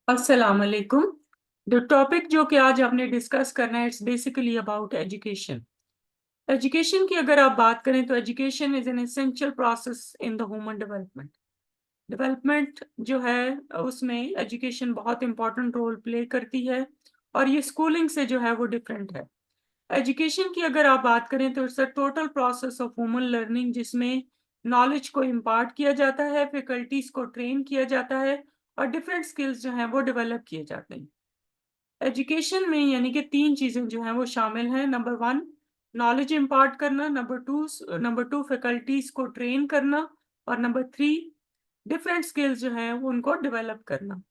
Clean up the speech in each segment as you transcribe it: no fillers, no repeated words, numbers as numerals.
अस्सलाम वालेकुम। The topic जो कि आज आपने डिस्कस करना है it's basically about education. Education की अगर आप बात करें तो education is an essential process in the human development. Development जो है उसमें एजुकेशन बहुत इंपॉर्टेंट रोल प्ले करती है और ये स्कूलिंग से जो है वो डिफरेंट है। एजुकेशन की अगर आप बात करें तो it's a total process of human learning जिसमें नॉलेज को इम्पार्ट किया जाता है, फैकल्टीज को ट्रेन किया जाता है और डिफरेंट स्किल्स जो हैं वो डेवलप किए जाते हैं। एजुकेशन में यानी कि 3 चीज़ें जो हैं वो शामिल हैं। नंबर 1 नॉलेज इम्पार्ट करना, नंबर 2 फैकल्टीज़ को ट्रेन करना और नंबर 3 डिफरेंट स्किल्स जो हैं वो उनको डेवलप करना।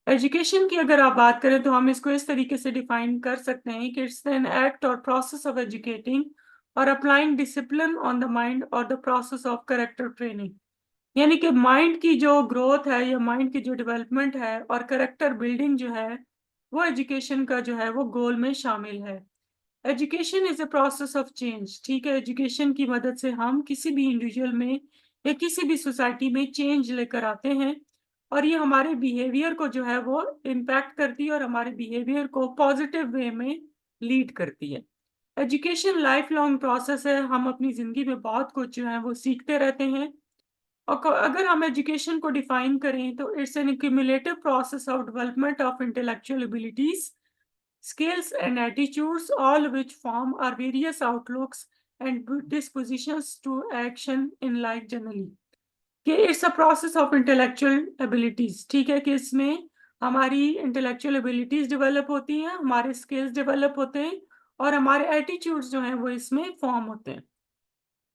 एजुकेशन की अगर आप बात करें तो हम इसको इस तरीके से डिफाइन कर सकते हैं कि इट्स एन एक्ट और प्रोसेस ऑफ एजुकेटिंग और applying discipline on the mind और the process of character training. यानी कि माइंड की जो ग्रोथ है या माइंड की जो डेवलपमेंट है और कैरेक्टर बिल्डिंग जो है वो एजुकेशन का जो है वो गोल में शामिल है। Education is a process of change. ठीक है, एजुकेशन की मदद से हम किसी भी इंडिविजुअल में या किसी भी सोसाइटी में चेंज लेकर आते हैं और ये हमारे बिहेवियर को जो है वो इम्पैक्ट करती है और हमारे बिहेवियर को पॉजिटिव वे में लीड करती है। एजुकेशन लाइफ लॉन्ग प्रोसेस है। हम अपनी ज़िंदगी में बहुत कुछ जो है वो सीखते रहते हैं और अगर हम एजुकेशन को डिफाइन करें तो it's an cumulative process of development of intellectual abilities, skills and attitudes, all which form our various outlooks and dispositions to action in life generally। कि it's a process of intellectual abilities. ठीक है कि इसमें हमारी intellectual abilities develop होती हैं, हमारे skills develop होते हैं और हमारे एटीट्यूड्स जो हैं वो इसमें फॉर्म होते हैं।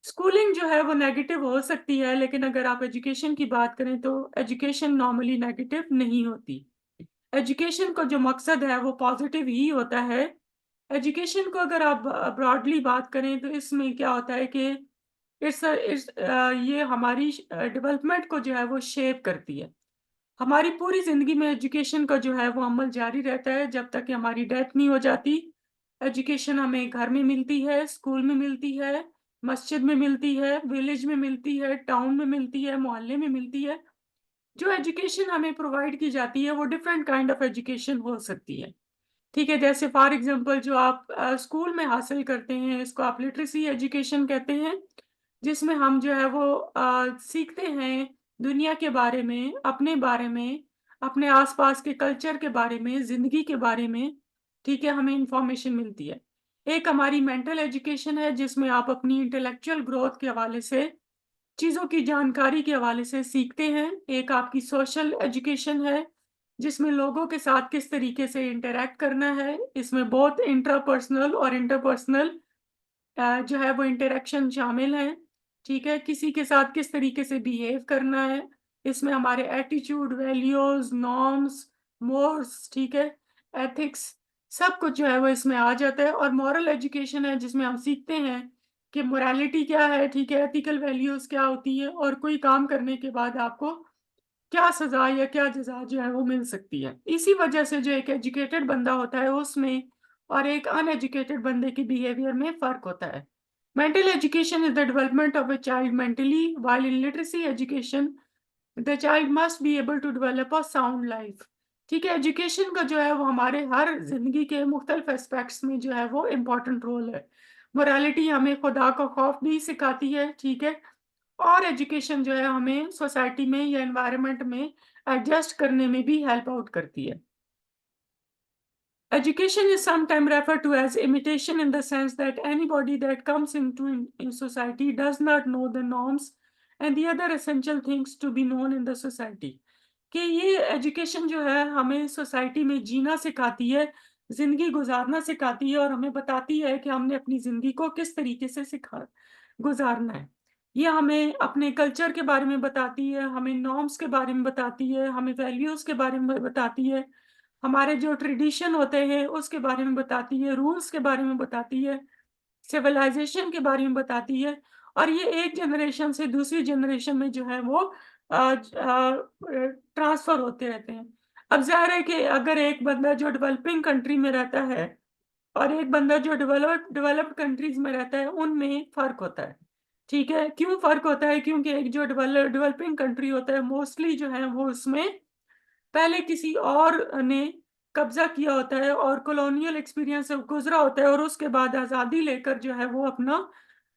स्कूलिंग जो है वो नेगेटिव हो सकती है, लेकिन अगर आप एजुकेशन की बात करें तो एजुकेशन नॉर्मली नेगेटिव नहीं होती। एजुकेशन का जो मकसद है वो पॉजिटिव ही होता है। एजुकेशन को अगर आप ब्रॉडली बात करें तो इसमें क्या होता है कि ये हमारी डेवलपमेंट को जो है वो शेप करती है। हमारी पूरी ज़िंदगी में एजुकेशन का जो है वो अमल जारी रहता है जब तक कि हमारी डेथ नहीं हो जाती। एजुकेशन हमें घर में मिलती है, स्कूल में मिलती है, मस्जिद में मिलती है, विलेज में मिलती है, टाउन में मिलती है, मोहल्ले में मिलती है। जो एजुकेशन हमें प्रोवाइड की जाती है वो डिफरेंट काइंड ऑफ एजुकेशन हो सकती है। ठीक है, जैसे फॉर एग्जांपल जो आप स्कूल में हासिल करते हैं इसको आप लिटरेसी एजुकेशन कहते हैं, जिसमें हम जो है वो सीखते हैं दुनिया के बारे में, अपने आसपास के कल्चर के बारे में, ज़िंदगी के बारे में। ठीक है, हमें इंफॉर्मेशन मिलती है। एक हमारी मेंटल एजुकेशन है जिसमें आप अपनी इंटेलेक्चुअल ग्रोथ के हवाले से, चीज़ों की जानकारी के हवाले से सीखते हैं। एक आपकी सोशल एजुकेशन है जिसमें लोगों के साथ किस तरीके से इंटरैक्ट करना है। इसमें बहुत इंट्रापर्सनल और इंटरपर्सनल जो है वो इंटरेक्शन शामिल हैं। ठीक है, किसी के साथ किस तरीके से बिहेव करना है। इसमें हमारे एटीट्यूड, वैल्यूज़, नॉर्म्स, मोरल्स, ठीक है, एथिक्स, सब कुछ जो है वो इसमें आ जाता है। और मॉरल एजुकेशन है जिसमें हम सीखते हैं कि मोरालिटी क्या है, ठीक है, एथिकल वैल्यूज़ क्या होती है और कोई काम करने के बाद आपको क्या सज़ा या क्या जज़ा जो है वो मिल सकती है। इसी वजह से जो एक एजुकेटेड बंदा होता है उसमें और एक अनएजुकेटेड बंदे के बिहेवियर में फ़र्क होता है। Mental education is the development of a child mentally, while in literacy education the child must be able to develop a sound life. ठीक है, एजुकेशन का जो है वो हमारे हर ज़िंदगी के मुख्तलिफ एस्पेक्ट्स में जो है वो इम्पोर्टेंट रोल है। मोरालिटी हमें खुदा का खौफ भी सिखाती है, ठीक है? और एजुकेशन जो है हमें सोसाइटी में या एनवायरनमेंट में एडजस्ट करने में भी हेल्प आउट करती है। Education is sometimes referred to as imitation in the sense that anybody that comes into in society does not know the norms and the other essential things to be known in the society। कि ये education जो है हमें society में जीना सिखाती है, ज़िंदगी गुज़ारना सिखाती है और हमें बताती है कि हमने अपनी ज़िंदगी को किस तरीके से गुज़ारना है। ये हमें अपने कल्चर के बारे में बताती है, हमें नॉर्म्स के बारे में बताती है, हमें वैल्यूज़ के बारे में बताती है, हमारे जो ट्रेडिशन होते हैं उसके बारे में बताती है, रूल्स के बारे में बताती है, सिविलाइज़ेशन के बारे में बताती है और ये एक जनरेशन से दूसरी जनरेशन में जो है वो ट्रांसफ़र होते रहते हैं। अब ज़ाहिर है कि अगर एक बंदा जो डेवलपिंग कंट्री में रहता है और एक बंदा जो डेवलप्ड कंट्रीज़ में रहता है, उनमें फ़र्क होता है। ठीक है? क्यों फ़र्क होता है? क्योंकि एक जो डेवलपिंग कंट्री होता है मोस्टली जो है वो उसमें पहले किसी और ने कब्जा किया होता है और कॉलोनियल एक्सपीरियंस से गुजरा होता है और उसके बाद आज़ादी लेकर जो है वो अपना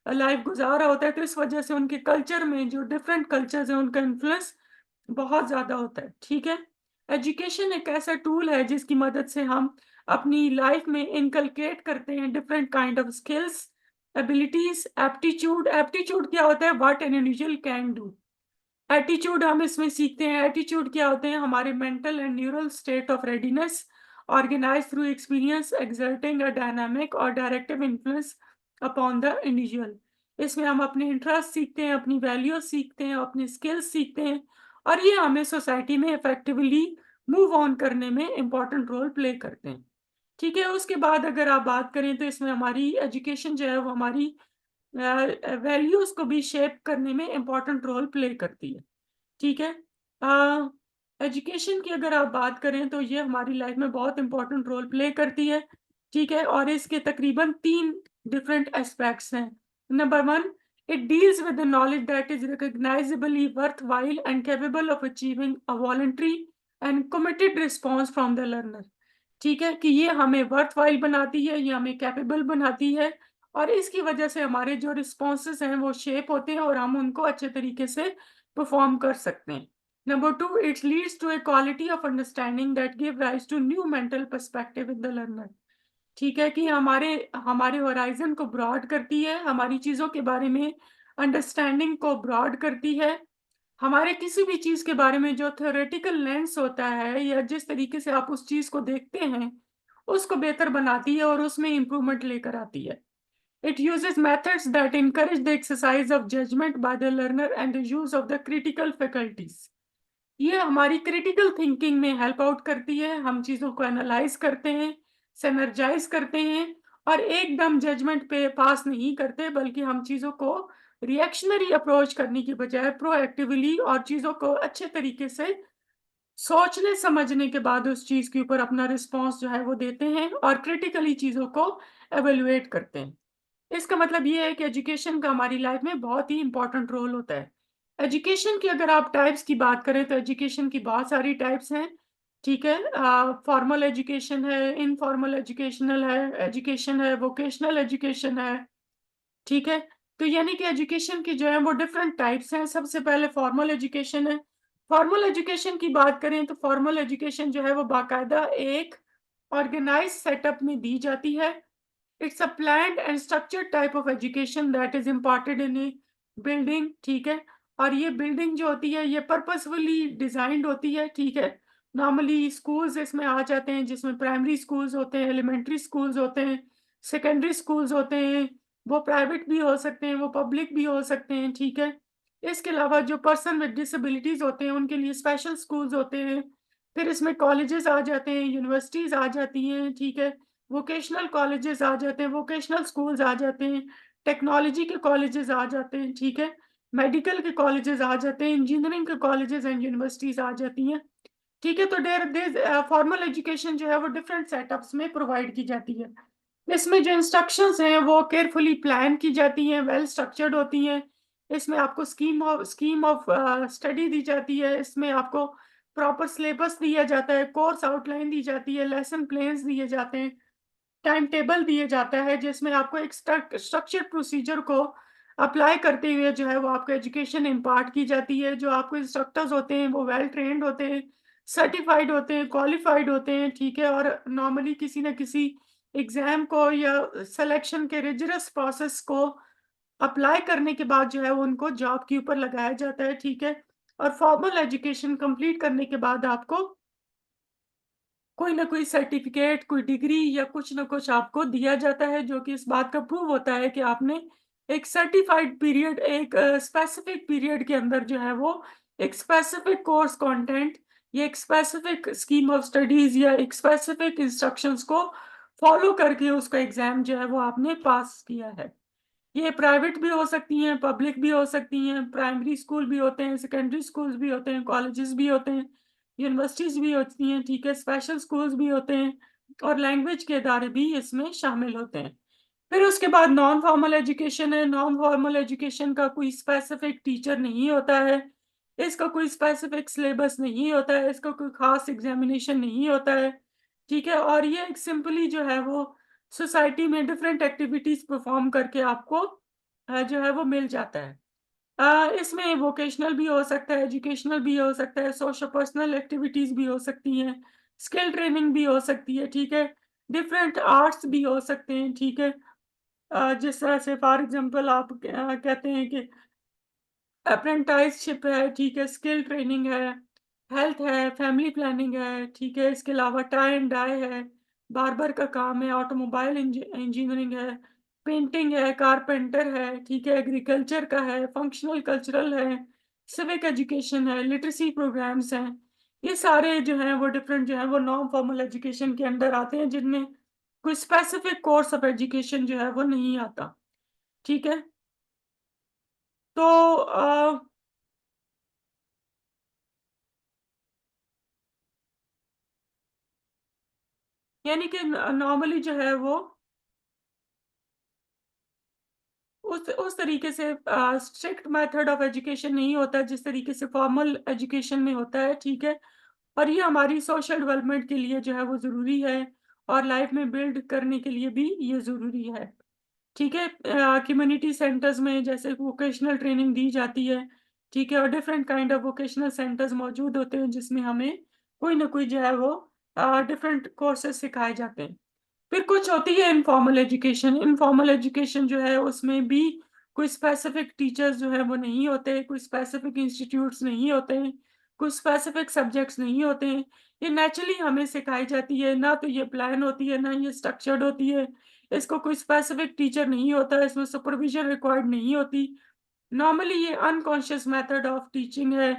लाइफ गुजारा होता है। तो इस वजह से उनके कल्चर में जो डिफरेंट कल्चर्स हैं उनका इन्फ्लुएंस बहुत ज़्यादा होता है। ठीक है, एजुकेशन एक ऐसा टूल है जिसकी मदद से हम अपनी लाइफ में इनकलकेट करते हैं different kind of skills, abilities, aptitude. Aptitude क्या होता है? What an individual can do. Attitude हम इसमें सीखते हैं। एटीट्यूड क्या होते हैं? हमारे mental and neural state of readiness organise through experience exerting a dynamic और directive influence upon the individual. इसमें हम अपने इंटरेस्ट सीखते हैं, अपनी वैल्यूज सीखते हैं, अपनी स्किल्स सीखते हैं और ये हमें सोसाइटी में इफेक्टिवली मूव ऑन करने में इम्पॉर्टेंट रोल प्ले करते हैं। ठीक है, उसके बाद अगर आप बात करें तो इसमें हमारी एजुकेशन जो है वो हमारी वैल्यूज को भी शेप करने में इम्पॉर्टेंट रोल प्ले करती है। ठीक है, एजुकेशन की अगर आप बात करें तो ये हमारी लाइफ में बहुत इम्पोर्टेंट रोल प्ले करती है। ठीक है, और इसके तकरीबन 3 डिफरेंट एस्पेक्ट्स हैं। Number 1, it deals with the knowledge that is recognisably worthwhile and capable of achieving a voluntary and committed response from the learner. ठीक है, कि ये हमें वर्थवाइल बनाती है, ये हमें कैपेबल बनाती है और इसकी वजह से हमारे जो रिस्पॉन्सेस हैं वो शेप होते हैं और हम उनको अच्छे तरीके से परफॉर्म कर सकते हैं। Number 2, it leads to a quality of understanding that give rise to new mental perspective in the learner। ठीक है, कि हमारे हमारे होराइजन को ब्रॉड करती है, हमारी चीज़ों के बारे में अंडरस्टैंडिंग को ब्रॉड करती है। हमारे किसी भी चीज़ के बारे में जो थ्योरेटिकल लेंस होता है या जिस तरीके से आप उस चीज़ को देखते हैं, उसको बेहतर बनाती है और उसमें इम्प्रूवमेंट लेकर आती है। It uses methods that encourage the exercise of judgment by the learner and the use of the critical faculties। ये हमारी क्रिटिकल थिंकिंग में हेल्प आउट करती है। हम चीज़ों को एनालाइज करते हैं, सिनर्जाइज करते हैं और एकदम जजमेंट पे पास नहीं करते, बल्कि हम चीज़ों को रिएक्शनरी अप्रोच करने की बजाय प्रोएक्टिवली और चीज़ों को अच्छे तरीके से सोचने समझने के बाद उस चीज़ के ऊपर अपना रिस्पॉन्स जो है वो देते हैं और क्रिटिकली चीज़ों को एवेल्युएट करते हैं। इसका मतलब ये है कि एजुकेशन का हमारी लाइफ में बहुत ही इम्पोर्टेंट रोल होता है। एजुकेशन की अगर आप टाइप्स की बात करें तो एजुकेशन की बहुत सारी टाइप्स हैं। ठीक है, फॉर्मल एजुकेशन है, इनफॉर्मल एजुकेशनल है, एजुकेशन है, वोकेशनल एजुकेशन है। ठीक है, तो यानी कि एजुकेशन की जो है वो डिफरेंट टाइप्स हैं। सबसे पहले फॉर्मल एजुकेशन है। फॉर्मल एजुकेशन की बात करें तो फॉर्मल एजुकेशन जो है वो बाकायदा एक ऑर्गेनाइज सेटअप में दी जाती है। It's a planned and structured type of education that is imparted in A building. ठीक है, और ये बिल्डिंग जो होती है ये पर्पसफुली डिजाइंड होती है। ठीक है, नॉर्मली स्कूल्स इसमें आ जाते हैं जिसमें प्राइमरी स्कूल्स होते हैं, एलिमेंट्री स्कूल्स होते हैं, सेकेंडरी स्कूल्स होते हैं। वो प्राइवेट भी हो सकते हैं, वो पब्लिक भी हो सकते हैं। ठीक है, इसके अलावा जो पर्सन विद डिसेबिलिटीज होते हैं उनके लिए स्पेशल स्कूल्स होते हैं। फिर इसमें कॉलेजेस आ जाते हैं, यूनिवर्सिटीज आ जाती हैं। ठीक है, वोकेशनल कॉलेजेस आ जाते हैं, वोकेशनल स्कूल्स आ जाते हैं, टेक्नोलॉजी के कॉलेजेस आ जाते हैं। ठीक है, मेडिकल के कॉलेजेस आ जाते हैं, इंजीनियरिंग के कॉलेजेस एंड यूनिवर्सिटीज आ जाती हैं। ठीक है, तो देयर दिस फॉर्मल एजुकेशन जो है वो डिफरेंट सेटअप्स में प्रोवाइड की जाती है। इसमें जो इंस्ट्रक्शंस हैं वो केयरफुली प्लान की जाती हैं, वेल स्ट्रक्चर्ड होती हैं। इसमें आपको स्कीम ऑफ स्टडी दी जाती है। इसमें आपको प्रॉपर सिलेबस दिया जाता है, कोर्स आउटलाइन दी जाती है, लेसन प्लान्स दिए जाते हैं, टाइम टेबल दिए जाता है जिसमें आपको एक स्ट्रक्चर्ड प्रोसीजर को अप्लाई करते हुए जो है वो आपको एजुकेशन इम्पार्ट की जाती है। जो आपको इंस्ट्रक्टर्स होते हैं वो वेल ट्रेन्ड होते हैं, सर्टिफाइड होते हैं, क्वालिफाइड होते हैं। ठीक है, और नॉर्मली किसी न किसी एग्जाम को या सिलेक्शन के रिजरस प्रोसेस को अप्लाई करने के बाद जो है वो उनको जॉब के ऊपर लगाया जाता है। ठीक है, और फॉर्मल एजुकेशन कंप्लीट करने के बाद आपको कोई ना कोई सर्टिफिकेट, कोई डिग्री या कुछ ना कुछ आपको दिया जाता है जो कि इस बात का प्रूव होता है कि आपने एक सर्टिफाइड पीरियड, एक स्पेसिफिक पीरियड के अंदर जो है वो एक स्पेसिफिक कोर्स कंटेंट या एक स्पेसिफिक स्कीम ऑफ स्टडीज या एक स्पेसिफिक इंस्ट्रक्शंस को फॉलो करके उसका एग्जाम जो है वो आपने पास किया है। ये प्राइवेट भी हो सकती हैं, पब्लिक भी हो सकती हैं, प्राइमरी स्कूल भी होते हैं, सेकेंडरी स्कूल्स भी होते हैं, कॉलेजेस भी होते हैं, यूनिवर्सिटीज़ भी होती हैं। ठीक है, स्पेशल स्कूल्स भी होते हैं और लैंग्वेज के इदारे भी इसमें शामिल होते हैं। फिर उसके बाद नॉन फॉर्मल एजुकेशन है। नॉन फॉर्मल एजुकेशन का कोई स्पेसिफिक टीचर नहीं होता है। इसका कोई स्पेसिफिक सिलेबस नहीं होता है, इसका कोई खास एग्जामिनेशन नहीं होता है, ठीक है। और ये एक सिंपली जो है वो सोसाइटी में डिफरेंट एक्टिविटीज परफॉर्म करके आपको जो है वो मिल जाता है। इसमें वोकेशनल भी हो सकता है, एजुकेशनल भी हो सकता है, सोशल पर्सनल एक्टिविटीज भी हो सकती हैं, स्किल ट्रेनिंग भी हो सकती है, ठीक है। डिफरेंट आर्ट्स भी हो सकते हैं, ठीक है। जिस तरह से फॉर एग्जांपल आप कहते हैं कि अप्रेंटिसशिप है, ठीक है, स्किल ट्रेनिंग है, हेल्थ है, फैमिली प्लानिंग है, ठीक है। इसके अलावा टाई एंड डाई है, बार्बर का काम है, ऑटोमोबाइल इंजीनियरिंग है, पेंटिंग है, कारपेंटर है, ठीक है, एग्रीकल्चर का है, फंक्शनल कल्चरल है, सिविक एजुकेशन है, लिटरेसी प्रोग्राम्स हैं। ये सारे जो हैं वो डिफरेंट जो है वो नॉन फॉर्मल एजुकेशन के अंडर आते हैं, जिनमें कोई स्पेसिफिक कोर्स ऑफ एजुकेशन जो है वो नहीं आता, ठीक है। तो यानी कि नॉर्मली जो है वो उस तरीके से स्ट्रिक्ट मेथड ऑफ एजुकेशन नहीं होता है जिस तरीके से फॉर्मल एजुकेशन में होता है, ठीक है। और ये हमारी सोशल डेवलपमेंट के लिए जो है वो ज़रूरी है, और लाइफ में बिल्ड करने के लिए भी ये ज़रूरी है, ठीक है। कम्युनिटी सेंटर्स में जैसे वोकेशनल ट्रेनिंग दी जाती है, ठीक है, और different kind of vocational centres मौजूद होते हैं जिसमें हमें कोई ना कोई जो है वो डिफरेंट कोर्सेज सिखाए जाते हैं। फिर कुछ होती है इनफॉर्मल एजुकेशन। इनफॉर्मल एजुकेशन जो है उसमें भी कोई स्पेसिफिक टीचर्स जो है वो नहीं होते, कोई स्पेसिफिक इंस्टीट्यूट्स नहीं होते हैं, कोई स्पेसिफिक सब्जेक्ट्स नहीं होते हैं। ये नेचुरली हमें सिखाई जाती है, ना तो ये प्लान होती है, ना ये स्ट्रक्चर्ड होती है। इसको कोई स्पेसिफिक टीचर नहीं होता है, इसमें सुपरविजन रिक्वायर्ड नहीं होती। नॉर्मली ये अनकॉन्शियस मेथड ऑफ टीचिंग है,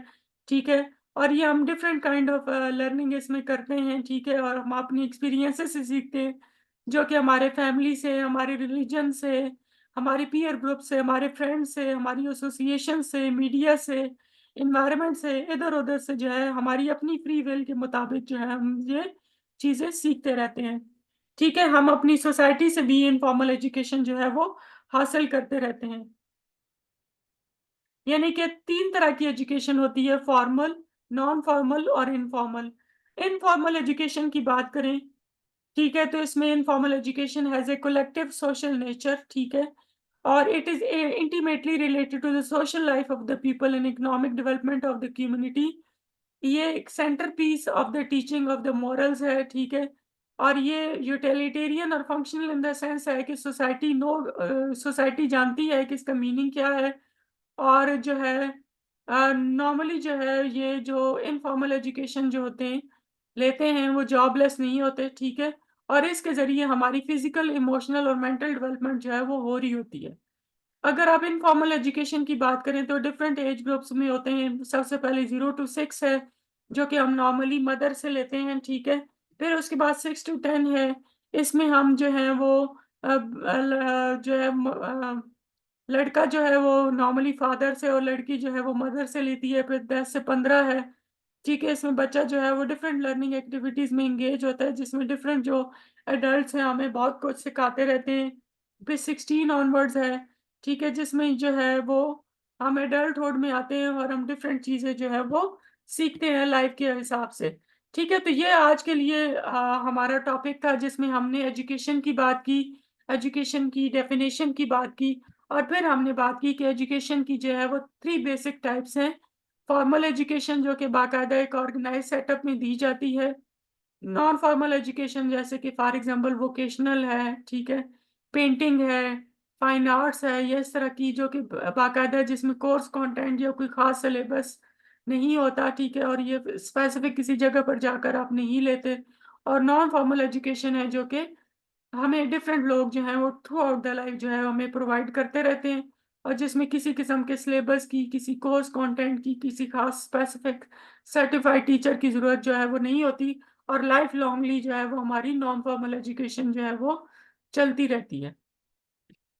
ठीक है। और ये हम डिफरेंट काइंड ऑफ लर्निंग इसमें करते हैं, ठीक है, और हम अपनी एक्सपीरियंसेस से सीखते हैं, जो कि हमारे फैमिली से, हमारे रिलीजन से, हमारे पीयर ग्रुप से, हमारे फ्रेंड्स से, हमारी एसोसिएशन से, मीडिया से, इन्वायरमेंट से, इधर उधर से जो है हमारी अपनी फ्री विल के मुताबिक जो है हम ये चीज़ें सीखते रहते हैं, ठीक है। हम अपनी सोसाइटी से भी इनफॉर्मल एजुकेशन जो है वो हासिल करते रहते हैं। यानी कि 3 तरह की एजुकेशन होती है, फॉर्मल, नॉन फॉर्मल और इनफॉर्मल। इनफॉर्मल एजुकेशन की बात करें, ठीक है, तो इसमें informal education has a collective social nature, ठीक है, और it is intimately related to the social life of the people and economic development of the community. ये एक centre piece of the teaching of the morals है, ठीक है। और ये यूटिलिटेरियन और फंक्शनल इन द सेंस है कि सोसाइटी जानती है कि इसका मीनिंग क्या है। और जो है नॉर्मली जो है ये जो इनफॉर्मल एजुकेशन जो होते हैं लेते हैं वो जॉबलेस नहीं होते, ठीक है। और इसके ज़रिए हमारी फिज़िकल, इमोशनल और मेंटल डेवलपमेंट जो है वो हो रही होती है। अगर आप इनफॉर्मल एजुकेशन की बात करें तो डिफरेंट एज ग्रुप्स में होते हैं। सबसे पहले 0 टू 6 है, जो कि हम नॉर्मली मदर से लेते हैं, ठीक है। फिर उसके बाद 6 टू 10 है, इसमें हम जो है वो जो है लड़का जो है वो नॉर्मली फादर से और लड़की जो है वो मदर से लेती है। फिर 10 से 15 है, ठीक है। इसमें बच्चा जो है वो डिफरेंट लर्निंग एक्टिविटीज़ में एंगेज होता है, जिसमें डिफरेंट जो एडल्ट्स हैं हमें बहुत कुछ सिखाते रहते हैं। फिर 16 ऑनवर्ड्स है, ठीक है, जिसमें जो है वो हम एडल्टहुड में आते हैं और हम डिफरेंट चीज़ें जो है वो सीखते हैं लाइफ के हिसाब से, ठीक है। तो ये आज के लिए हमारा टॉपिक था जिसमें हमने एजुकेशन की बात की, एजुकेशन की डेफिनेशन की बात की, और फिर हमने बात की कि एजुकेशन की जो है वो 3 बेसिक टाइप्स हैं। फॉर्मल एजुकेशन जो कि बाकायदा एक ऑर्गेनाइज़ सेटअप में दी जाती है। नॉन फॉर्मल एजुकेशन जैसे कि फॉर एग्जांपल वोकेशनल है, ठीक है, पेंटिंग है, फाइन आर्ट्स है, ये इस तरह की जो कि बाकायदा जिसमें कोर्स कंटेंट या कोई ख़ास सिलेबस नहीं होता, ठीक है, और ये स्पेसिफिक किसी जगह पर जाकर आप नहीं लेते। और नॉन फॉर्मल एजुकेशन है जो कि हमें डिफरेंट लोग जो हैं वो थ्रू आउट द लाइफ जो है हमें प्रोवाइड करते रहते हैं, और जिसमें किसी किस्म के सिलेबस की, किसी कोर्स कंटेंट की, किसी खास स्पेसिफिक सर्टिफाइड टीचर की ज़रूरत जो है वो नहीं होती, और लाइफ लॉन्गली जो है वो हमारी नॉन फॉर्मल एजुकेशन जो है वो चलती रहती है।